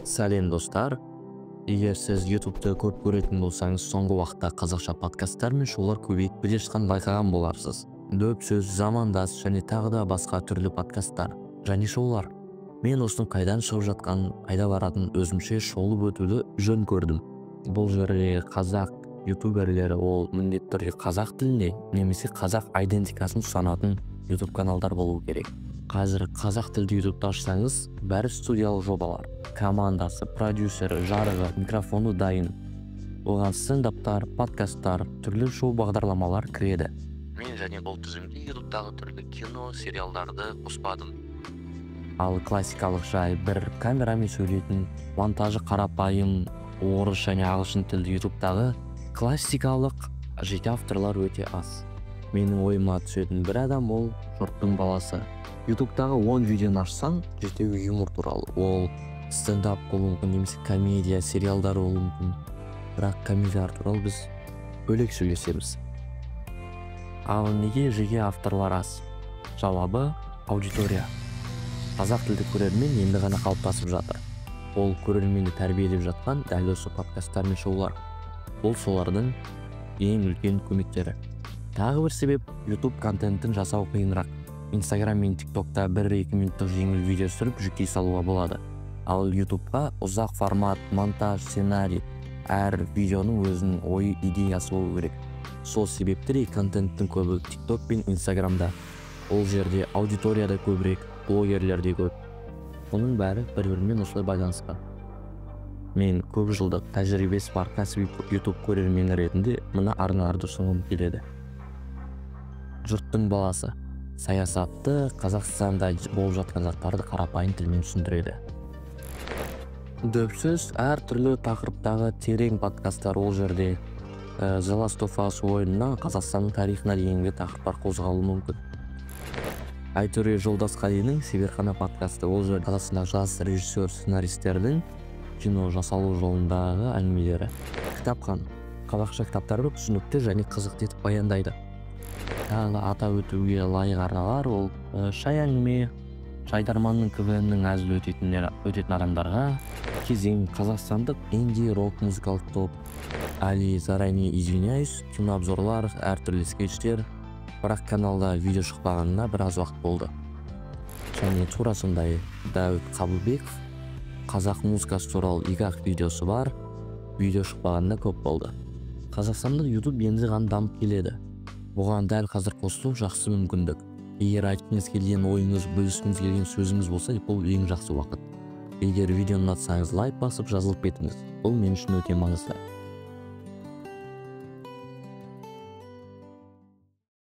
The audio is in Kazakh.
Сәлем достар. Егер сіз YouTube'ты көп көретін болсаңыз, соңғы уақытта қазақша подкасттар мен шоулар көбейіп келе жатқанын байқаған боларсыз. Дөп сөз, замандас және тағы да басқа түрлі подкасттар және шоулар. Мен осының қайдан шығып жатқанын, қайда баратынын өзімше шолып өтуді жөн көрдім. Бұл жерде қазақ ютуберлері ол міндетті түрде қазақ тілінде немесе қазақ идентикасын ұстанатын YouTube каналдар болу керек. Қазір қазақ тілді YouTube'ты ашсаңыз, бәрі студиялық жобалар. Командасы, продюсері, жарығы, микрофоны дайын. Оған стендаптар, подкасттар, түрлі шоу бағдарламалар кіреді. Мен және бұл тізімде YouTube'дағы түрлі кино, сериалдарды қоспадым. Ал классикалық жай бір камерамен сөйлейтін, монтажы қарапайым орыс және ағылшын тілді YouTube'дағы классикалық жеке авторлар өте аз. Менің ойыма түсетін бір адам ол жұрттың баласы. YouTube'дағы 10 видеоны ашсаң, жетеуі юмор туралы. Ол стендап болуы мүмкін, немесе комедия, сериалдар болуы мүмкін. Бірақ комедиялар туралы біз бөлек сөйлесеміз. Ал неге жеке авторлар аз? Жауабы аудитория. Қазақ тілді көрермен енді ғана қалыптасып жатыр. Ол көрерменді тәрбиелеп жатқан дәл осы подкасттар мен шоулар. Ол солардың ең үлкен көмектері. Тағы бір себеп, YouTube контентін жасау қиынырақ. Instagram мен TikTok'та 1-2 минуттық жеңіл видео түсіріп жүктей салуға болады. Ал YouTube'ға ұзақ формат, монтаж, сценарий, әр видеоның өзінің ойы, идеясы болу керек. Сол себептен контенттің көбі TikTok пен Instagram'да. Ол жерде аудиторияда көбірек, блогерлерде көп. Оның бәрі бір-бірімен осылай байланысқан. Мен көп жылдық тәжірибесі бар кәсіби YouTube көрермені ретінде мына арналарды ұсынғым келеді. Жұрттың баласы. Саясатты, Қазақстанда болып жатқан заттарды қарапайым тілмен түсіндіреді. Дөп сөз, әр түрлі тақырыптағы терең подкасттар ол жерде. The Last of Us ойынынан Қазақстанның тарихына дейінгі тақырыптар қозғалуы мүмкін. Айтөре Жолдасқалиның Сиберхана подкасты ол жерде Қазақстандағы жас режиссер сценаристердің кино жасалу жолындағы әңгімелері. Кітапхан. Қазақша кітаптарды түсінікті және қызықты етіп баяндайды. Тағы атап өтуге лайық арналар ол шай әңгіме, Жайдарманның КВНнің әзіл өтетін адамдарға, кезең қазақстандық инди-рок музыкалық топ, Али заранее извиняюсь, кинообзорлар, әртүрлі скетчтер, бірақ каналда видео шықпағанына біраз уақыт болды. Және тура сондай Дәуіт Қабылбеков, қазақ музыкасы туралы 2-ақ видеосы бар, видео шықпағанына көп болды. Қазақстандық YouTube енді ғана дамып келеді. Бұған дәл қазір қосылу жақсы мүмкіндік. Егер айтқыңыз келген ойыңыз, бөліскіңіз келген сөзіңіз болса, бұл ең жақсы уақыт. Егер видеоны ұнатсаңыз лайк басып жазылып кетіңіз. Бұл мен үшін өте маңызды.